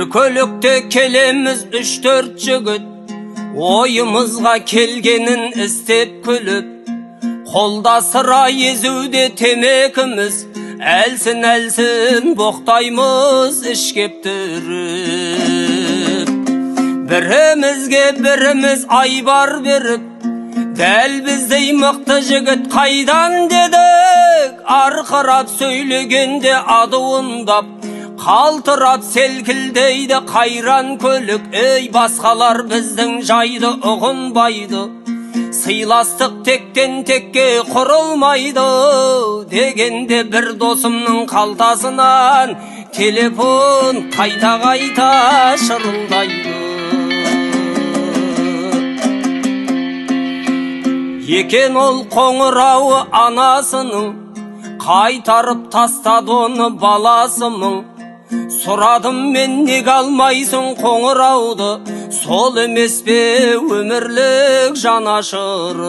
Bükölükte kelemiz 3-4 jigit, oyımızga kelgenin istep külüp, kolda sıra yezude temekimiz, elsin boktayımız işkeptirip. Birimizge birimiz aybar berip, del bizdey mıktı jigit kaydan dedik, arqırap söylegende adı undap, kaltırap selkildeydi kayran kölük. Ey basqalar bizden jaydı uğunbaydı, sıylastık tekten tekke kurulmaydı degende bir dosumның kaltasынан telefon kayta kayta şırıldaydı. Eken ol qoңырауы anasının, kaytarıp tastadı onu balasımın. Suradım men nege almaysın qoңырауды, sol emes be ömürlük janaşırın.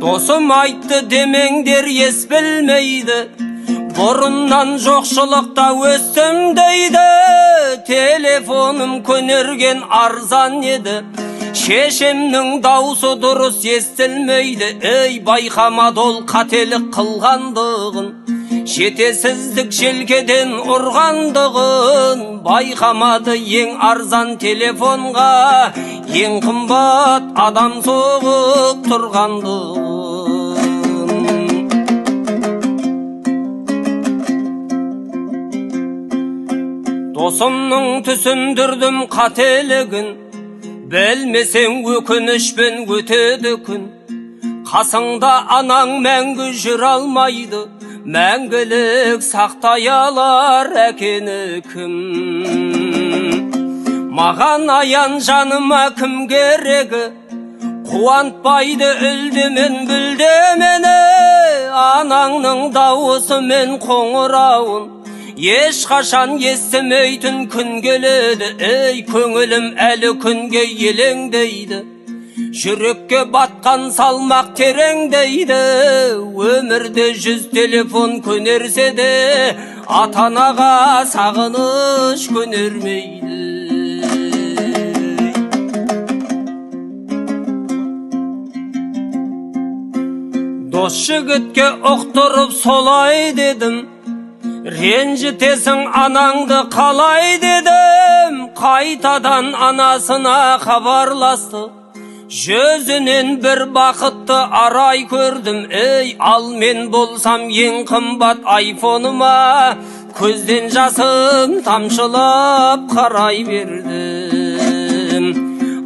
Dosum aytты demеңдер ес bilmeydi, burundan жоқшылықта өстім deydi. Telefonum көnergen arzan еді, шешемнің даусы дұрыс естілмейді. Ey байқамады ол қателік қылғандығын, жетесіздік желкеден ұрғандығын. Байқамады ең арзан телефонға ең қымбат адам соғып тұрғандығын. Досымның түсіндірдім қателігін, білмесең өкінішпен өтеді күн. Қасыңда анаң мәңгі жүре алмайды, мәңгілік сақтай алар әкені кім? Маған аян жаныма кім керегі, қуантпайды үлдімен бүлдемені. Анаңның дауысы мен қоңырауын ешқашан естімейтін күн келеді. Ей көңілім әлі күнге елеңдейді, жүрекке батқан салмақ тереңдейді. Өмірде 100 телефон көнерсе де, ата-анаға сағыныш көнермейді. Дос жігітке ұқтырып солай дедім, ренжітесің анаңды қалай дедім. Қайтадан анасына хабарласты, жүзінен бір бақытты арай көрдім. Ей, ал мен болсам ең қымбат айфоныма көзден жасым тамшылап қарай бердім.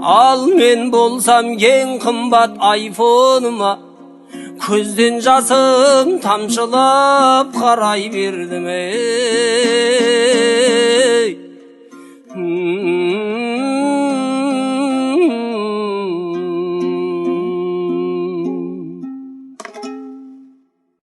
Ал мен болсам ең қымбат айфоныма көзден жасым тамшылап қарай бердім. Ей